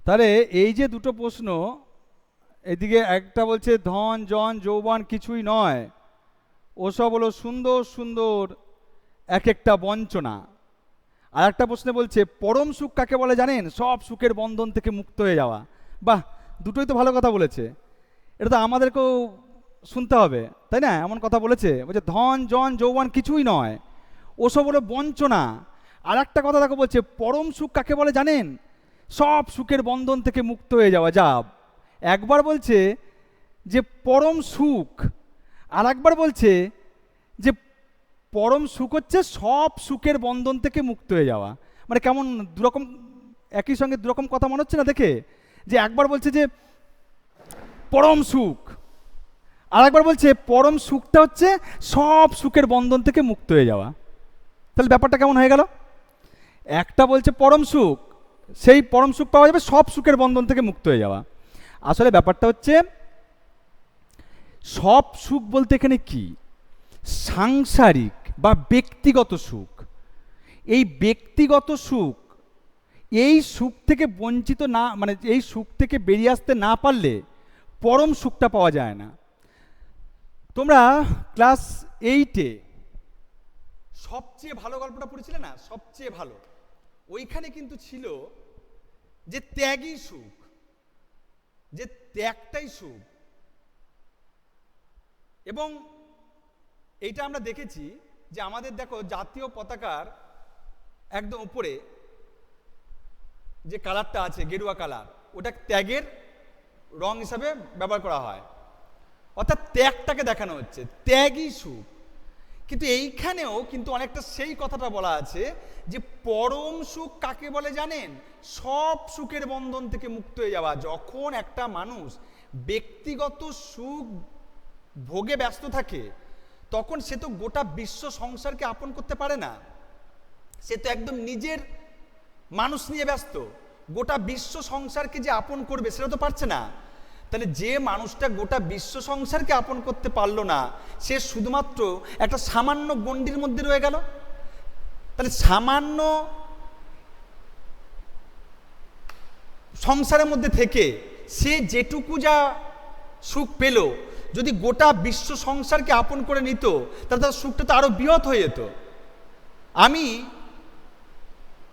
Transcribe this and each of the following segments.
তাহলে এই যে দুটো প্রশ্ন, এদিকে একটা বলছে ধন জন যৌবন কিছুই নয়, ওসব হলো সুন্দর সুন্দর এক একটা বঞ্চনা। আর একটা প্রশ্নে বলছে পরম সুখ কাকে বলে জানেন, সব সুখের বন্ধন থেকে মুক্ত হয়ে যাওয়া। বাহ, দুটোই তো ভালো কথা বলেছে। এটা তো আমাদেরকেও শুনতে হবে, তাই না? এমন কথা বলেছে, বলছে ধন জন যৌবন কিছুই নয়, ওসব হলো বঞ্চনা। আর একটা কথা দেখো বলছে পরম সুখ কাকে বলে জানেন, সব সুখের বন্ধন থেকে মুক্ত হয়ে যাওয়া। যা একবার বলছে যে পরম সুখ, আর একবার বলছে যে পরম সুখ হচ্ছে সব সুখের বন্ধন থেকে মুক্ত হয়ে যাওয়া। মানে কেমন দুরকম, একই সঙ্গে দুরকম কথা মনে হচ্ছে না দেখে? যে একবার বলছে যে পরম সুখ, আর একবার বলছে পরম সুখটা হচ্ছে সব সুখের বন্ধন থেকে মুক্ত হয়ে যাওয়া। তাহলে ব্যাপারটা কেমন হয়ে গেল? একটা বলছে পরম সুখ, সেই পরম সুখ পাওয়া যাবে সব সুখের বন্ধন থেকে মুক্ত হয়ে যাওয়া। আসলে ব্যাপারটা হচ্ছে সব সুখ বলতে এখানে কি, সাংসারিক বা ব্যক্তিগত সুখ। এই ব্যক্তিগত সুখ, এই সুখ থেকে বঞ্চিত না, মানে এই সুখ থেকে বেরিয়ে আসতে না পারলে পরম সুখটা পাওয়া যায় না। তোমরা ক্লাস 8-এ সবচেয়ে ভালো গল্পটা পড়েছিলে না, সবচেয়ে ভালো, ওইখানে কিন্তু ছিল যে ত্যাগই সুখ, যে ত্যাগটাই সুখ। এবং এইটা আমরা দেখেছি যে আমাদের দেখো জাতীয় পতাকার একদম উপরে যে কালারটা আছে গেরুয়া কালার, ওটা ত্যাগের রং হিসাবে ব্যবহার করা হয়, অর্থাৎ ত্যাগটাকে দেখানো হচ্ছে, ত্যাগই সুখ। কিন্তু এইখানেও কিন্তু অনেকটা সেই কথাটা বলা আছে যে পরম সুখ কাকে বলে জানেন, সব সুখের বন্ধন থেকে মুক্ত হয়ে যাওয়া। যখন একটা মানুষ ব্যক্তিগত সুখ ভোগে ব্যস্ত থাকে, তখন সে তো গোটা বিশ্ব সংসারকে আপন করতে পারে না। সে তো একদম নিজের মানুষ নিয়ে ব্যস্ত, গোটা বিশ্ব সংসারকে যে আপন করবে সেটা তো পারছে না। তাহলে যে মানুষটা গোটা বিশ্ব সংসারকে আপন করতে পারলো না, সে শুধুমাত্র একটা সামান্য গণ্ডির মধ্যে রয়ে গেল। তাহলে সামান্য সংসারের মধ্যে থেকে সে যেটুকু যা সুখ পেল, যদি গোটা বিশ্ব সংসারকে আপন করে নিত, তাহলে তার সুখটা তো আরো বৃহৎ হয়ে যেত। আমি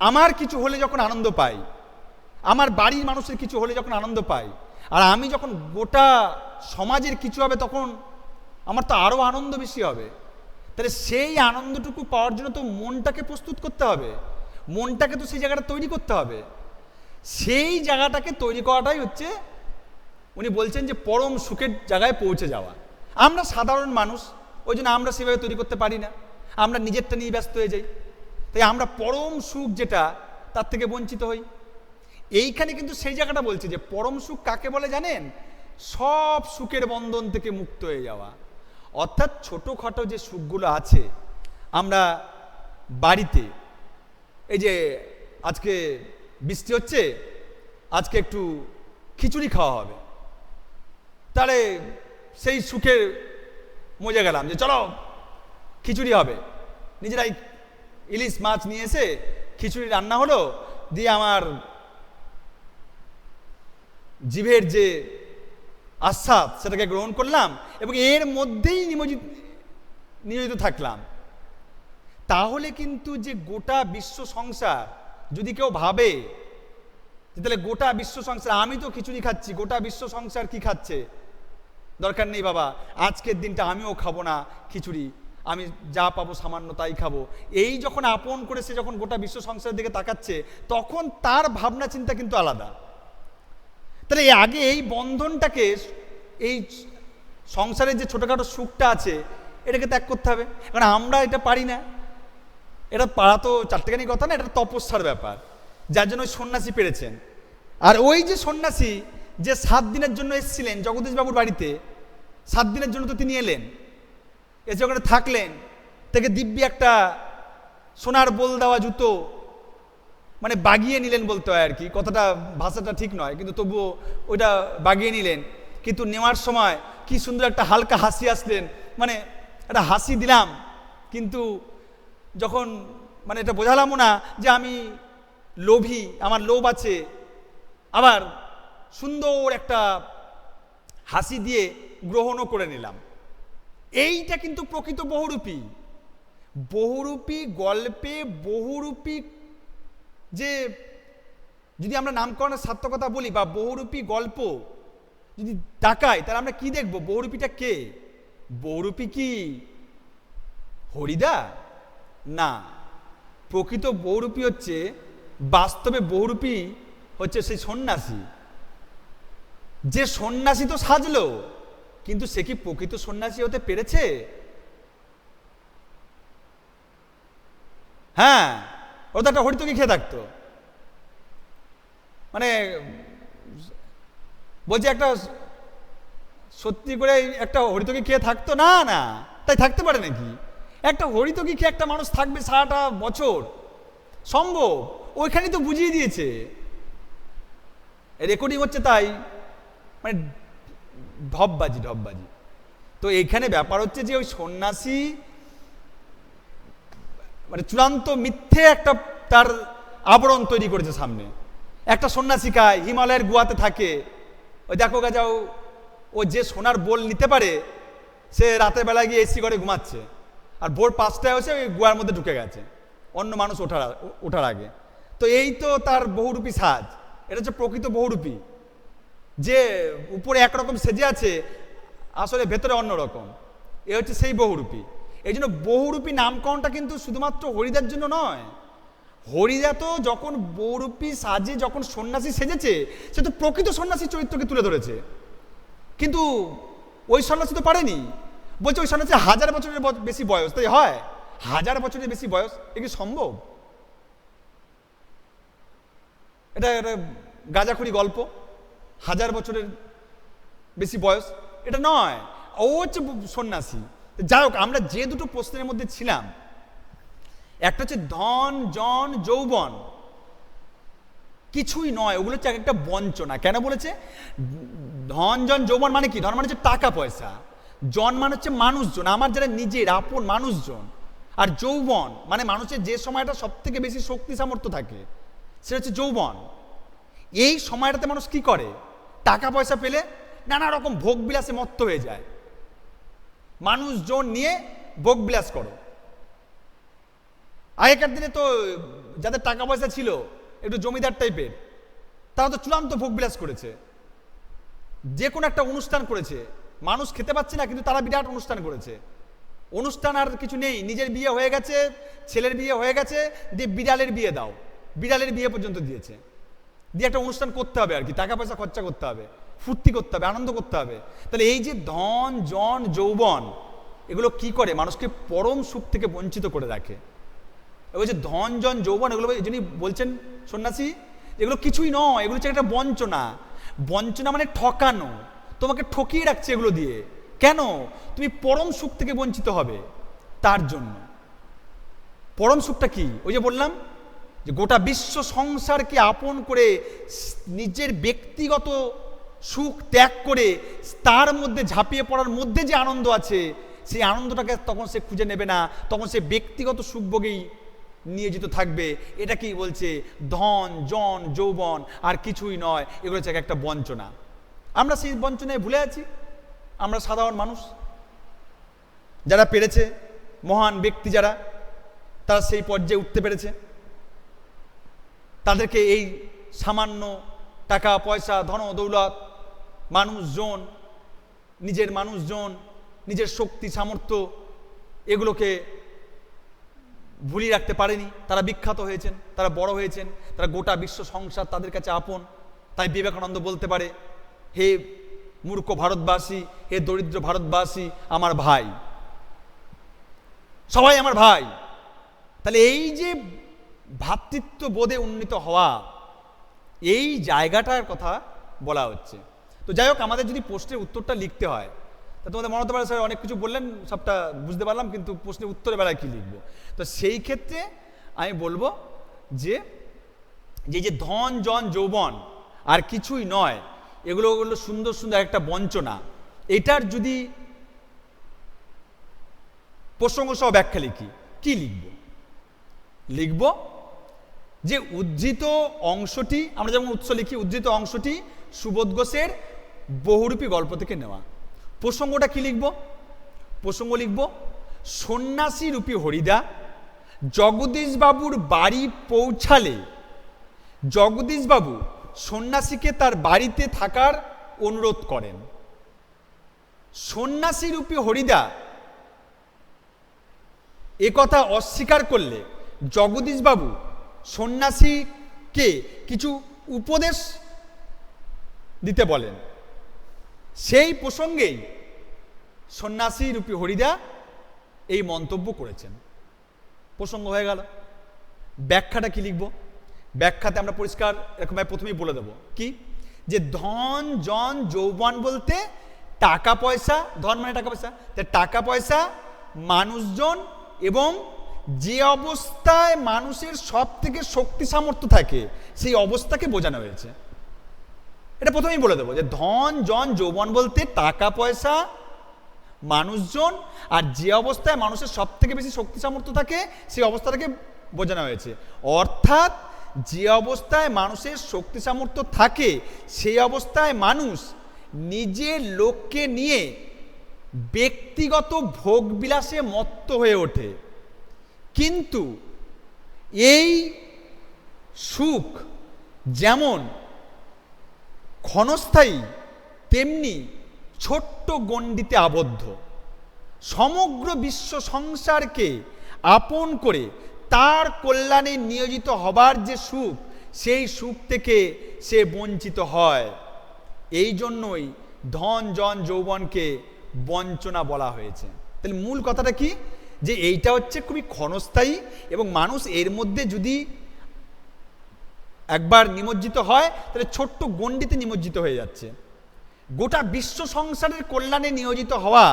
আমার কিছু হলে যখন আনন্দ পাই, আমার বাড়ির মানুষের কিছু হলে যখন আনন্দ পাই, আর আমি যখন গোটা সমাজের কিছু হবে, তখন আমার তো আরো আনন্দ বেশি হবে। তাহলে সেই আনন্দটুকু পাওয়ার জন্য তো মনটাকে প্রস্তুত করতে হবে, মনটাকে তো সেই জায়গাটা তৈরি করতে হবে। সেই জায়গাটাকে তৈরি করাটাই হচ্ছে, উনি বলছেন যে পরম সুখের জায়গায় পৌঁছে যাওয়া। আমরা সাধারণ মানুষ, ওই জন্য আমরা সেভাবে তৈরি করতে পারি না, আমরা নিজেরটা নিয়ে ব্যস্ত হয়ে যাই, তাই আমরা পরম সুখ যেটা তার থেকে বঞ্চিত হই। এইখানে কিন্তু সেই জায়গাটা বলছে যে পরম সুখ কাকে বলে জানেন, সব সুখের বন্ধন থেকে মুক্ত হয়ে যাওয়া। অর্থাৎ ছোটোখাটো যে সুখগুলো আছে, আমরা বাড়িতে, এই যে আজকে বৃষ্টি হচ্ছে, আজকে একটু খিচুড়ি খাওয়া হবে, তাহলে সেই সুখের মজে গেলাম যে চলো খিচুড়ি হবে। নিজেরাই ইলিশ মাছ নিয়ে এসে খিচুড়ি রান্না হলো, দিয়ে আমার জিভের যে আস্বাদ সেটাকে গ্রহণ করলাম এবং এর মধ্যেই নিয়োজিত থাকলাম। তাহলে কিন্তু যে গোটা বিশ্ব সংসার, যদি কেউ ভাবে যে তাহলে গোটা বিশ্ব সংসার, আমি তো খিচুড়ি খাচ্ছি, গোটা বিশ্ব সংসার কি খাচ্ছে, দরকার নেই বাবা, আজকের দিনটা আমিও খাবো না খিচুড়ি, আমি যা পাবো সামান্য তাই খাবো, এই যখন আপন করে সে যখন গোটা বিশ্ব সংসারের দিকে তাকাচ্ছে, তখন তার ভাবনা চিন্তা কিন্তু আলাদা। তাহলে আগে এই বন্ধনটাকে, এই সংসারের যে ছোটোখাটো সুখটা আছে, এটাকে ত্যাগ করতে হবে। কারণ আমরা এটা পারি না, এটা পারা তো চারটেখানি কথা না, এটা তপস্যার ব্যাপার, যার জন্য ওই সন্ন্যাসী পেরেছেন। আর ওই যে সন্ন্যাসী যে 7 দিনের জন্য এসেছিলেন জগদীশ বাবুর বাড়িতে, 7 দিনের জন্য তো তিনি এলেন, এসে ওখানে থাকলেন, থেকে দিব্যি একটা সোনার বোল দেওয়া জুতো, মানে বাগিয়ে নিলেন বলতে হয় আর কি, কথাটা ভাষাটা ঠিক নয়, কিন্তু তবুও ওইটা বাগিয়ে নিলেন। কিন্তু নেওয়ার সময় কি সুন্দর একটা হালকা হাসি আসলেন, মানে একটা হাসি দিলাম, কিন্তু যখন মানে এটা বোঝালামও না যে আমি লোভী, আমার লোভ আছে, আবার সুন্দর একটা হাসি দিয়ে গ্রহণও করে নিলাম। এইটা কিন্তু প্রকৃত বহুরূপী। বহুরূপী গল্পে বহুরূপী যে যদি আমরা নামকরণের সার্থকতা বলি বা বহুরূপী গল্প যদি তাকাই, তাহলে আমরা কি দেখব? বহুরূপীটা কে? বহুরূপী কি হরিদা? না, প্রকৃত বহুরূপী হচ্ছে, বাস্তবে বহুরূপী হচ্ছে সেই সন্ন্যাসী। যে সন্ন্যাসী তো সাজলো, কিন্তু সে কি প্রকৃত সন্ন্যাসী হতে পেরেছে? হ্যাঁ, ও তো একটা হরিতকি খেয়ে থাকতো, মানে বলছে একটা সত্যি করে একটা হরিতকি খেয়ে থাকতো না? না, তাই থাকতে পারে নাকি? একটা হরিতকি খেয়ে একটা মানুষ থাকবে সারাটা বছর? সম্ভব? ওইখানেই তো বুঝিয়ে দিয়েছে, রেকর্ডিং হচ্ছে, তাই মানে ঢপবাজি। তো এখানে ব্যাপার হচ্ছে যে ওই সন্ন্যাসী মানে চূড়ান্ত মিথ্যে একটা তার আবরণ তৈরি করেছে সামনে। একটা সন্ন্যাসিকায় হিমালয়ের গুহাতে থাকে, ওই দেখো গা যাও, ও যে সোনার বোল নিতে পারে সে রাতের বেলায় গিয়ে এসি করে ঘুমাচ্ছে, আর ভোর 5টায় এসে ওই গুহার মধ্যে ঢুকে গেছে অন্য মানুষ ওঠার আগে। তো এই তো তার বহুরূপী সাজ। এটা হচ্ছে প্রকৃত বহুরূপী, যে উপরে একরকম সেজে আছে, আসলে ভেতরে অন্যরকম। এ হচ্ছে সেই বহুরূপী। এই জন্য বহুরূপী নামকরণটা কিন্তু শুধুমাত্র হরিদার জন্য নয়। হরিদা তো যখন বহুরূপী সাজে যখন সন্ন্যাসী সেজেছে, সে তো প্রকৃত সন্ন্যাসী চরিত্রকে তুলে ধরেছে, কিন্তু ওই সন্ন্যাসী তো পারেনি। বলছে ওই সন্ন্যাসী 1000 বছরের বেশি বয়স, তাই হয় 1000 বছরের বেশি বয়স? এ কি সম্ভব? এটা গাঁজাখুরি গল্প, 1000 বছরের বেশি বয়স এটা নয়, ও হচ্ছে সন্ন্যাসী। যাই হোক, আমরা যে দুটো প্রশ্নের মধ্যে ছিলাম, একটা হচ্ছে ধন জন যৌবন কিছুই নয়, ওগুলো হচ্ছে একটা বঞ্চনা। কেন বলেছে? ধন জন যৌবন মানে কি? ধন মানে হচ্ছে টাকা পয়সা, জন মানে হচ্ছে মানুষজন, আমার যারা নিজের আপন মানুষজন, আর যৌবন মানে মানুষের যে সময়টা সব থেকে বেশি শক্তি সামর্থ্য থাকে সেটা হচ্ছে যৌবন। এই সময়টাতে মানুষ কি করে? টাকা পয়সা পেলে নানা রকম ভোগ বিলাসে মত্ত হয়ে যায়। মানুষজন নিয়ে ভোগ বিলাস করো। আগেকার দিনে তো যাদের টাকা পয়সা ছিল একটু জমিদার টাইপের, তারা তো চূড়ান্ত ভোগ বিলাস করেছে। যে কোনো একটা অনুষ্ঠান করেছে, মানুষ খেতে পাচ্ছে না কিন্তু তারা বিরাট অনুষ্ঠান করেছে। অনুষ্ঠান আর কিছু নেই, নিজের বিয়ে হয়ে গেছে, ছেলের বিয়ে হয়ে গেছে, দিয়ে বিড়ালের বিয়ে দাও, বিড়ালের বিয়ে পর্যন্ত দিয়েছে, দিয়ে একটা অনুষ্ঠান করতে হবে আর কি, টাকা পয়সা খরচা করতে হবে, ফুর্তি করতে হবে, আনন্দ করতে হবে। তাহলে এই যে ধন জন যৌবন, এগুলো কি করে? মানুষকে পরম সুখ থেকে বঞ্চিত করে রাখে। এবার যে ধন জন যৌবন, এগুলো যিনি বলছেন সন্ন্যাসী, এগুলো কিছুই নয়, এগুলো হচ্ছে একটা বঞ্চনা। বঞ্চনা মানে ঠকানো, তোমাকে ঠকিয়ে রাখছে এগুলো দিয়ে। কেন? তুমি পরম সুখ থেকে বঞ্চিত হবে তার জন্য। পরম সুখটা কি? ওই যে বললাম যে গোটা বিশ্ব সংসারকে আপন করে নিজের ব্যক্তিগত সুখ ত্যাগ করে তার মধ্যে ঝাঁপিয়ে পড়ার মধ্যে যে আনন্দ আছে, সেই আনন্দটাকে তখন সে খুঁজে নেবে না, তখন সে ব্যক্তিগত সুখভোগেই নিয়োজিত থাকবে। এটা কি বলছে? ধন জন যৌবন আর কিছুই নয়, এগুলো হচ্ছে একটা বঞ্চনা। আমরা সেই বঞ্চনায় ভুলে আছি। আমরা সাধারণ মানুষ, যারা পেরেছে, মহান ব্যক্তি যারা, তারা সেই পর্যায়ে উঠতে পেরেছে, তাদেরকে এই সামান্য টাকা পয়সা ধন দৌলত, মানুষজন, নিজের মানুষজন, নিজের শক্তি সামর্থ্য, এগুলোকে ভুলিয়ে রাখতে পারেনি। তারা বিখ্যাত হয়েছেন, তারা বড় হয়েছেন, তারা গোটা বিশ্ব সংসার তাদের কাছে আপন। তাই বিবেকানন্দ বলতে পারে, হে মূর্খ ভারতবাসী, হে দরিদ্র ভারতবাসী, আমার ভাই, সবাই আমার ভাই। তাহলে এই যে ভ্রাতৃত্ব বোধে উন্নীত হওয়া, এই জায়গাটার কথা বলা হচ্ছে। তো যাই হোক, আমাদের যদি প্রশ্নের উত্তরটা লিখতে হয়, তা তোমাদের মনে হতে পারে স্যার অনেক কিছু বললেন, সবটা বুঝতে পারলাম, কিন্তু প্রশ্নের উত্তরের বেলায় কী লিখবো? তো সেই ক্ষেত্রে আমি বলবো যে যে ধন জন যৌবন আর কিছুই নয়, এগুলো সুন্দর সুন্দর একটা বঞ্চনা। এটার যদি প্রসঙ্গ সহ ব্যাখ্যা লিখি, কি লিখব? লিখব যে উদ্ধৃত অংশটি, আমরা যেমন উৎস লিখি, উদ্ধৃত অংশটি সুবোধ ঘোষের বহুরূপী গল্প থেকে নেওয়া। প্রসঙ্গটা কি লিখব? প্রসঙ্গ লিখব, সন্ন্যাসী রূপী হরিদা জগদীশবাবুর বাড়ি পৌঁছালে জগদীশবাবু সন্ন্যাসীকে তার বাড়িতে থাকার অনুরোধ করেন। সন্ন্যাসী রূপী হরিদা একথা অস্বীকার করলে জগদীশবাবু সন্ন্যাসীকে কিছু উপদেশ দিতে বলেন। সেই প্রসঙ্গেই সন্ন্যাসী রূপী হরিদা এই মন্তব্য করেছেন। প্রসঙ্গ হয়ে গেল। ব্যাখ্যাটা কি লিখব? ব্যাখ্যাতে আমরা পরিষ্কার এরকমভাবে প্রথমেই বলে দেব কি, যে ধন জন যৌবন বলতে টাকা পয়সা, ধন মানে টাকা পয়সা, টাকা পয়সা, মানুষজন এবং যে অবস্থায় মানুষের সব থেকে শক্তি সামর্থ্য থাকে সেই অবস্থাকে বোঝানো হয়েছে। এটা প্রথমেই বলে দেবো যে ধন জন যৌবন বলতে টাকা পয়সা, মানুষজন আর যে অবস্থায় মানুষের সব থেকে বেশি শক্তি সামর্থ্য থাকে সেই অবস্থাটাকে বোঝানো হয়েছে। অর্থাৎ যে অবস্থায় মানুষের শক্তি সামর্থ্য থাকে সেই অবস্থায় মানুষ নিজের লোককে নিয়ে ব্যক্তিগত ভোগবিলাসে মত্ত হয়ে ওঠে। কিন্তু এই সুখ যেমন ক্ষণস্থায়ী তেমনি ছোট্ট গণ্ডিতে আবদ্ধ। সমগ্র বিশ্ব সংসারকে আপন করে তার কল্যাণে নিয়োজিত হবার যে সুখ, সেই সুখ থেকে সে বঞ্চিত হয়। এই জন্যই ধন জন যৌবনকে বঞ্চনা বলা হয়েছে। তাহলে মূল কথাটা কি, যে এইটা হচ্ছে খুবই ক্ষণস্থায়ী এবং মানুষ এর মধ্যে যদি একবার নিমজ্জিত হয় তাহলে ছোট্ট গণ্ডিতে নিমজ্জিত হয়ে যাচ্ছে। গোটা বিশ্ব সংসারের কল্যাণে নিয়োজিত হওয়া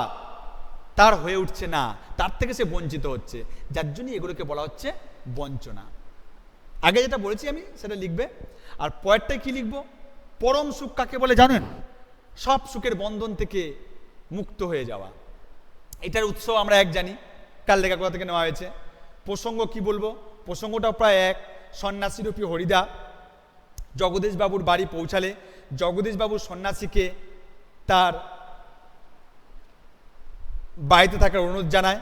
তার হয়ে উঠছে না, তার থেকে সে বঞ্চিত হচ্ছে, যার জন্য এগুলোকে বলা হচ্ছে বঞ্চনা। আগে যেটা বলেছি আমি সেটা লিখবে। আর পরেরটাই কি লিখব? পরম সুখ কাকে বলে জানেন? সব সুখের বন্ধন থেকে মুক্ত হয়ে যাওয়া। এটার উৎস আমরা এক জানি, কাল লেখা কোথা থেকে নেওয়া হয়েছে। প্রসঙ্গ কি বলবো? প্রসঙ্গটাও প্রায় এক। সন্ন্যাসীরূপী হরিদা জগদীশবাবুর বাড়ি পৌঁছালে জগদীশবাবু সন্ন্যাসীকে তার বাড়িতে থাকার অনুরোধ জানায়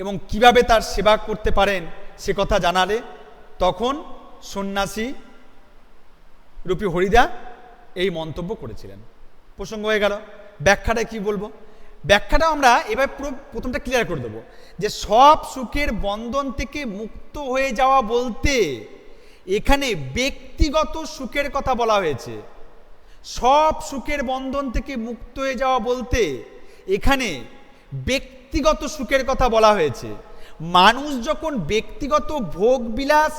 এবং কিভাবে তার সেবা করতে পারেন সে কথা জানালে তখন সন্ন্যাসী রূপী হরিদা এই মন্তব্য করেছিলেন। প্রসঙ্গ হয়ে গেল। ব্যাখ্যাটা কি বলবো? ব্যাখ্যাটা আমরা এবার পুরো প্রথমটা ক্লিয়ার করে দেবো, যে সব সুখের বন্ধন থেকে মুক্ত হয়ে যাওয়া বলতে এখানে ব্যক্তিগত সুখের কথা বলা হয়েছে। সব সুখের বন্ধন থেকে মুক্ত হয়ে যাওয়া বলতে এখানে ব্যক্তিগত সুখের কথা বলা হয়েছে। মানুষ যখন ব্যক্তিগত ভোগ বিলাস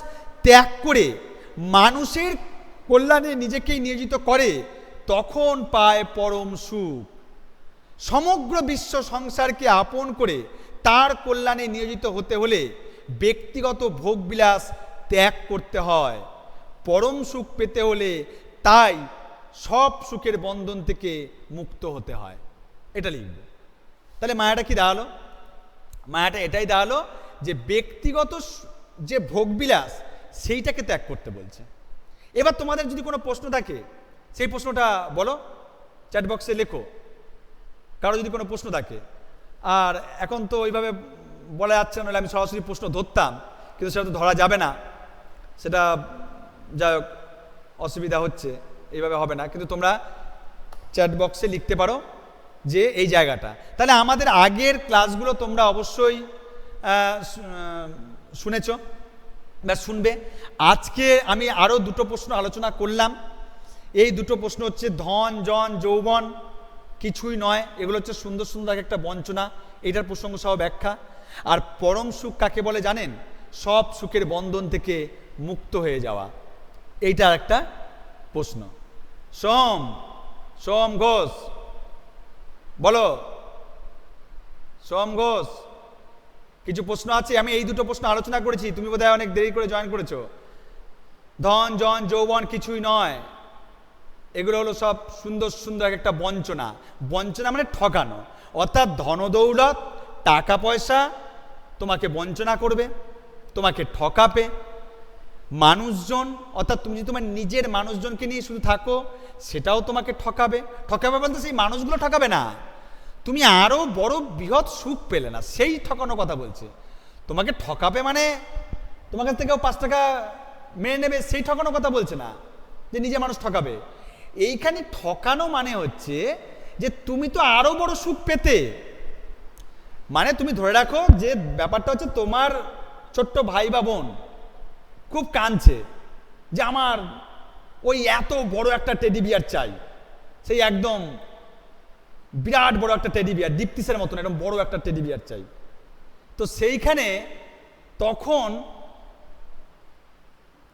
ত্যাগ করে মানুষের কল্যাণে নিজেকেই নিয়োজিত করে তখন পায় পরম সুখ। সমগ্র বিশ্ব সংসারকে আপন করে তার কল্যাণে নিয়োজিত হতে হলে ব্যক্তিগত ভোগবিলাস ত্যাগ করতে হয়। পরম সুখ পেতে হলে তাই সব সুখের বন্ধন থেকে মুক্ত হতে হয়। এটা লিখব। তাহলে মায়াটা কি দাঁড়ালো? মায়াটা এটাই দাঁড়ালো যে ব্যক্তিগত যে ভোগবিলাস সেইটাকে ত্যাগ করতে বলছে। এবার তোমাদের যদি কোনো প্রশ্ন থাকে সেই প্রশ্নটা বলো, চ্যাট বক্সে লেখো, কারো যদি কোনো প্রশ্ন থাকে। আর এখন তো ওইভাবে বলা যাচ্ছে না, আমি সরাসরি প্রশ্ন ধরতাম, কিন্তু সেটা তো ধরা যাবে না, সেটা যাই হোক অসুবিধা হচ্ছে, এইভাবে হবে না। কিন্তু তোমরা চ্যাট বক্সে লিখতে পারো যে এই জায়গাটা। তাহলে আমাদের আগের ক্লাসগুলো তোমরা অবশ্যই শুনেছ বা শুনবে। আজকে আমি আরও দুটো প্রশ্ন আলোচনা করলাম। এই দুটো প্রশ্ন হচ্ছে ধন জন যৌবন কিছুই নয়, এগুলো হচ্ছে সুন্দর সুন্দর একটা বঞ্চনা, এটার প্রসঙ্গ সহ ব্যাখ্যা। আর পরম সুখ কাকে বলে জানেন? সব সুখের বন্ধন থেকে মুক্ত হয়ে যাওয়া, এইটার একটা প্রশ্ন। সোম ঘোষ বলো, সোম ঘোষ কিছু প্রশ্ন আছে? আমি এই দুটো প্রশ্ন আলোচনা করেছি, তুমি বোধহয় অনেক দেরি করে জয়েন করেছো। ধন জন যৌবন কিছুই নয়, এগুলো হলো সব সুন্দর সুন্দর একটা বঞ্চনা। বঞ্চনা মানে ঠকানো, অর্থাৎ ধনদৌলত টাকা পয়সা তোমাকে বঞ্চনা করবে, তোমাকে ঠকাবে, মানুষজন, অর্থাৎ তুমি যদি তোমার নিজের মানুষজনকে নিয়ে শুধু থাকো, সেটাও তোমাকে ঠকাবে। ঠকাবে বলতে সেই মানুষগুলো ঠকাবে না, তুমি আরও বড় বৃহৎ সুখ পেলে না, সেই ঠকানোর কথা বলছে। তোমাকে ঠকাবে মানে তোমার কাছ থেকেও 5 টাকা মেনে নেবে, সেই ঠকানোর কথা বলছে না যে নিজে মানুষ ঠকাবে। এইখানে ঠকানো মানে হচ্ছে যে তুমি তো আরো বড় সুখ পেতে, মানে তুমি ধরে রাখো যে ব্যাপারটা হচ্ছে তোমার ছোট্ট ভাই বা বোন খুব কাঁদছে যে আমার ওই এত বড় একটা টেডি বিয়ার চাই, সেই একদম বিরাট বড় একটা টেডি বিয়ার, দীপ্তিসের মতন একদম বড় একটা টেডি বিয়ার চাই। তো সেইখানে তখন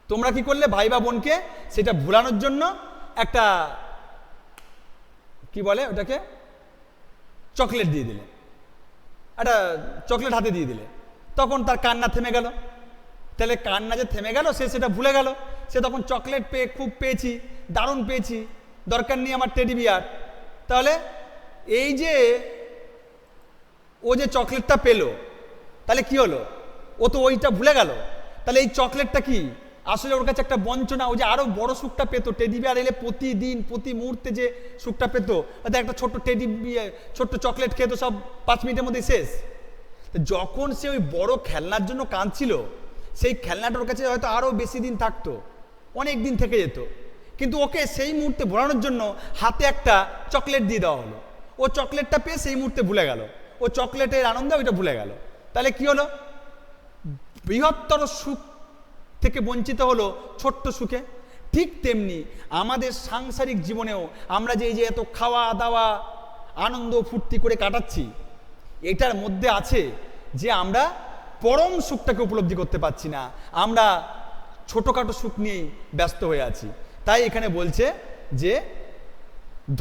তোমরা কি করলে, ভাই বা বোনকে সেটা ভুলানোর জন্য একটা কি বলে ওটাকে, চকলেট দিয়ে দিলে, একটা চকলেট হাতে দিয়ে দিলে, তখন তার কান্না থেমে গেল। তাহলে কান্না যে থেমে গেল, সে সেটা ভুলে গেল। সে তখন চকলেট পেয়ে খুব পেয়েছি, দারুণ পেয়েছি, দরকার নেই আমার টেডি বিয়ার। তাহলে এই যে ও যে চকলেটটা পেলো, তাহলে কি হলো, ও তো ওইটা ভুলে গেল। তাহলে এই চকলেটটা কি আসলে ওর কাছে একটা বঞ্চনা। ও যে আরো বড় সুখটা পেতো, টেডি বিয়ার এলে প্রতিদিন প্রতি মুহূর্তে যে সুখটা পেতো, একটা ছোট্ট টেডি বিয়ার, ছোট্ট চকলেট খেতো, সব 5 মিনিটের মধ্যে শেষ। যখন সে ওই বড় খেলনার জন্য কাঁদছিল, সেই খেলনাটার কাছে হয়তো আরো বেশি দিন থাকতো, অনেক দিন থেকে যেত, কিন্তু ওকে সেই মুহূর্তে ভোলানোর জন্য হাতে একটা চকলেট দিয়ে দেওয়া হলো। ও চকলেটটা পেয়ে সেই মুহূর্তে ভুলে গেল, ও চকলেটের আনন্দে ওইটা ভুলে গেল। তাহলে কি হলো, বৃহত্তর সুখ থেকে বঞ্চিত হলো ছোট্ট সুখে। ঠিক তেমনি আমাদের সাংসারিক জীবনেও আমরা যে এই যে এত খাওয়া দাওয়া আনন্দ ফুর্তি করে কাটাচ্ছি, এটার মধ্যে আছে যে আমরা পরম সুখটাকে উপলব্ধি করতে পারছি না, আমরা ছোটখাটো সুখ নিয়েই ব্যস্ত হয়ে আছি। তাই এখানে বলছে যে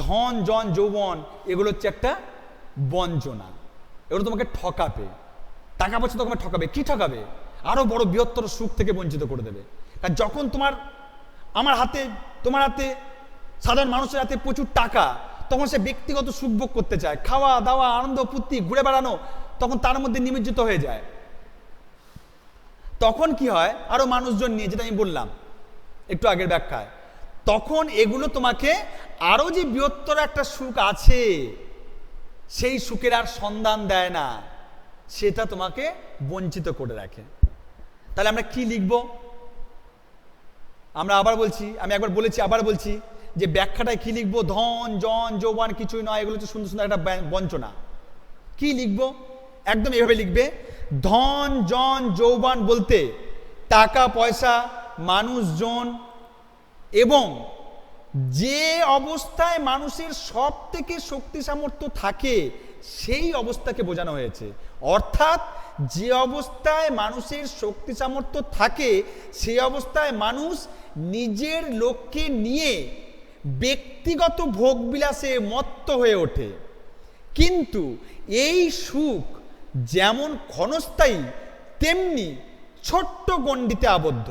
ধন জন যৌবন এগুলো হচ্ছে একটা বঞ্চনা, এগুলো তোমাকে ঠকাবে, টাকা পয়সা তোমাকে ঠকাবে। কি ঠকাবে, আরো বড় বৃহত্তর সুখ থেকে বঞ্চিত করে দেবে। কারণ যখন আমার হাতে, তোমার হাতে, সাধারণ মানুষের হাতে প্রচুর টাকা, তখন সে ব্যক্তিগত সুখ ভোগ করতে চায়, খাওয়া দাওয়া আনন্দ ফুর্তি ঘুরে বেড়ানো, তখন তার মধ্যে নিমজ্জিত হয়ে যায়। তখন কি হয়, আরো মানুষজন নিয়ে, যেটা আমি বললাম একটু আগের ব্যাখ্যায়, তখন এগুলো তোমাকে আরো যে বৃহত্তর একটা সুখ আছে, সেই সুখের আর সন্ধান দেয় না, সেটা তোমাকে বঞ্চিত করে রাখে। তাহলে আমরা কি লিখব, আমরা আবার বলছি, আমি একবার বলেছি আবার বলছি, যে ব্যাখ্যাটায় কি লিখবো, ধন জন যৌবন কিছুই নয়, এগুলো হচ্ছে সুন্দর সুন্দর একটা বঞ্চনা। কি লিখবো, একদম এভাবে লিখবে, ধন জন যৌবন বলতে টাকা পয়সা, মানুষজন এবং যে অবস্থায় মানুষের সব থেকে শক্তি সামর্থ্য থাকে সেই অবস্থাকে বোঝানো হয়েছে। অর্থাৎ যে অবস্থায় মানুষের শক্তি সামর্থ্য থাকে সেই অবস্থায় মানুষ নিজের লোককে নিয়ে ব্যক্তিগত ভোগবিলাসে মত্ত হয়ে ওঠে। কিন্তু এই সুখ যেমন ক্ষণস্থায়ী তেমনি ছোট্ট গণ্ডিতে আবদ্ধ।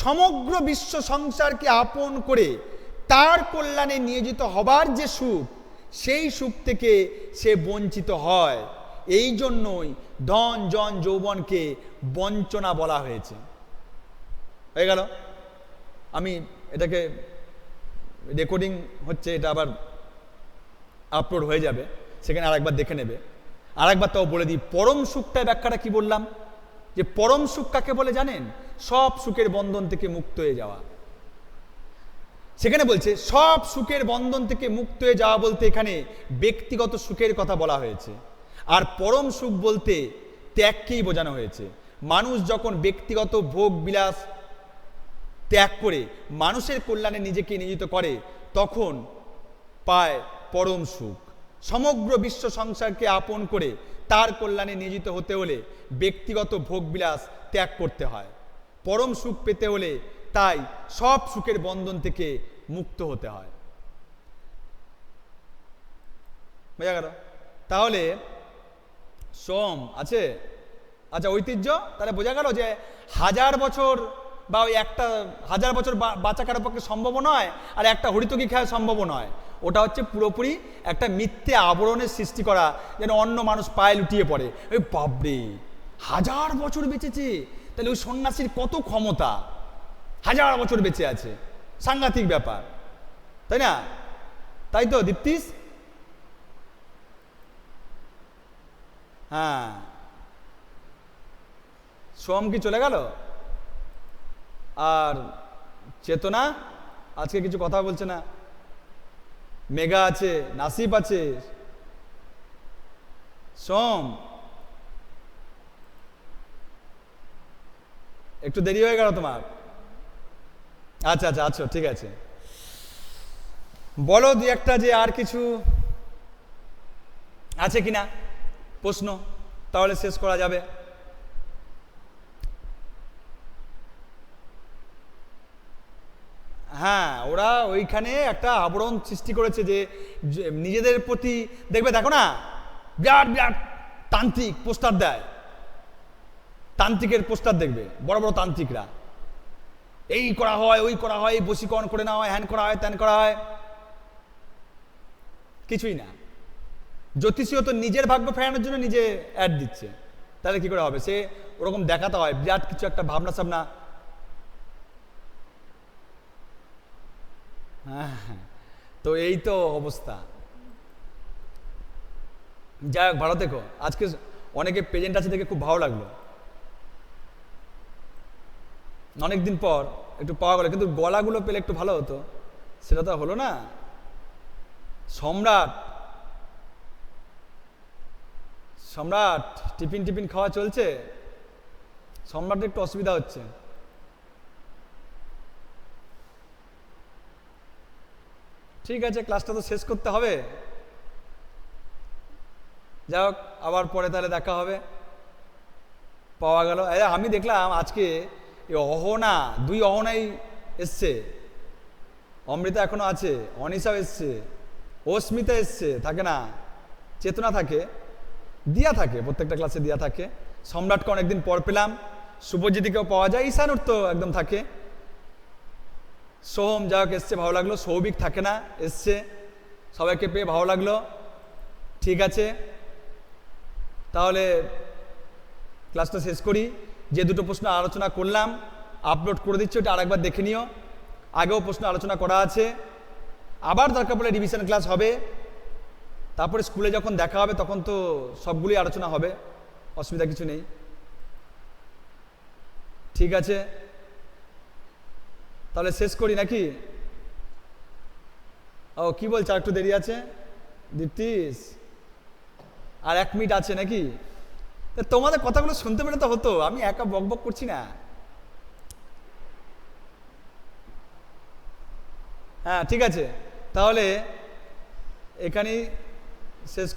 সমগ্র বিশ্ব সংসারকে আপন করে তার কল্যাণে নিয়োজিত হবার যে সুখ, সেই সুখ থেকে সে বঞ্চিত হয়। এই জন্যই ধন জন যৌবনকে বঞ্চনা বলা হয়েছে। হয়ে গেল, আমি এটাকে রেকর্ডিং হচ্ছে, এটা আবার আপলোড হয়ে যাবে, সেখানে আরেকবার দেখে নেবে। আরেকবার তাও বলে দিই, পরম সুখটার ব্যাখ্যাটা কি বললাম, যে পরম সুখ কাকে বলে জানেন, সব সুখের বন্ধন থেকে মুক্ত হয়ে যাওয়া। সেখানে বলছে সব সুখের বন্ধন থেকে মুক্ত হয়ে যাওয়া বলতে এখানে ব্যক্তিগত সুখের কথা বলা হয়েছে। আর পরম সুখ বলতে ত্যাগকেই বোঝানো হয়েছে। মানুষ যখন ব্যক্তিগত ভোগ বিলাস ত্যাগ করে মানুষের কল্যাণে নিজেকে নিয়োজিত করে, তখন পায় পরম সুখ। সমগ্র বিশ্ব সংসারকে আপন করে তার কল্যাণে নিয়োজিত হতে হলে ব্যক্তিগত ভোগবিলাস ত্যাগ করতে হয়। পরম সুখ পেতে হলে তাই সব সুখের বন্ধন থেকে মুক্ত হতে হয়। বোঝা গেল? তাহলে সোম আছে, আচ্ছা ঐতিহ্য, তাহলে বোঝা গেল যে 1000 বছর বা ওই 1000 বছর বাঁচা কারোর পক্ষে সম্ভব নয়, আর একটা হরিতকি খাওয়া সম্ভব নয়। ওটা হচ্ছে পুরোপুরি একটা মিথ্যে আবরণের সৃষ্টি করা, যেন অন্য মানুষ পায়ে লুটিয়ে পড়ে, ওই বাবরে 1000 বছর বেঁচেছে, তাহলে ওই সন্ন্যাসীর কত ক্ষমতা, হাজার বছর বেঁচে আছে, সাংঘাতিক ব্যাপার, তাই না? তাই তো দীপ্তিস? হ্যাঁ, সোম কি চলে গেল? আর চেতনা আজকে কিছু কথা বলছে না। মেঘা আছে, নাসিব আছে, সোম একটু দেরি হয়ে গেল তোমার। আচ্ছা আচ্ছা, আচ্ছা ঠিক আছে, বলো দুই একটা যে আর কিছু আছে কিনা প্রশ্ন, তাহলে শেষ করা যাবে। হ্যাঁ, ওরা ওইখানে একটা আবরণ সৃষ্টি করেছে যে নিজেদের প্রতি, দেখবে দেখো না, বিরাট বিরাট তান্ত্রিক পোস্টার দেয়, তান্ত্রিকের পোস্টার দেখবে, বড় বড় তান্ত্রিকরা, এই করা হয়, ওই করা হয়, বশীকরণ করে নেওয়া হয়, হ্যান করা হয়, ত্যান করা হয়, কিছুই না। জ্যোতিষীও তো নিজের ভাগ্য ফেরানোর জন্য নিজে অ্যাড দিচ্ছে, তাহলে কি করে হবে? সে ওরকম দেখাতে হয় বিরাট কিছু একটা ভাবনা সাবনা। হ্যাঁ, তো এই তো অবস্থা। যাই হোক, ভালো থেকো। আজকে অনেকে প্রেজেন্ট আছে দেখে খুব ভালো লাগলো, অনেকদিন পর একটু পাওয়া গেল, কিন্তু গলাগুলো পেলে একটু ভালো হতো, সেটা তো হলো না। সম্রাট, সম্রাট টিফিন টিফিন খাওয়া চলছে, সম্রাটের একটু অসুবিধা হচ্ছে। ঠিক আছে, ক্লাসটা তো শেষ করতে হবে। যাই হোক, আবার পরে তাহলে দেখা হবে। পাওয়া গেল, আমি দেখলাম আজকে এই অহনা, দুই অহনাই এসছে, অমৃতা এখনো আছে, অনিশাও এসছে, অস্মিতা এসছে, থাকে না, চেতনা থাকে, দিয়া থাকে, প্রত্যেকটা ক্লাসে দিয়া থাকে। সম্রাটকে অনেকদিন পর পেলাম, শুভজিৎকেও পাওয়া যায়, ঈশানুর তো একদম থাকে, সোহম যা হোক এসছে, ভালো লাগলো। সৌভিক থাকে না, এসছে, সবাইকে পেয়ে ভালো লাগলো। ঠিক আছে, তাহলে ক্লাসটা শেষ করি। যে দুটো প্রশ্ন আলোচনা করলাম আপলোড করে দিচ্ছি, ওটা আরেকবার দেখে নিও, আগেও প্রশ্ন আলোচনা করা আছে। আবার দরকার পড়লে রিভিশন ক্লাস হবে, তারপরে স্কুলে যখন দেখা হবে তখন তো সবগুলি আলোচনা হবে, অসুবিধা কিছু নেই। ঠিক আছে, তাহলে শেষ করি নাকি? ও কি বলছে, আর একটু দেরি আছে দীপ্তিস? আর 1 মিনিট আছে নাকি? তোমাদের কথাগুলো শুনতে পেলে তো হতো, আমি একা বক বক করছি না। হ্যাঁ ঠিক আছে, তাহলে এখানেই শেষ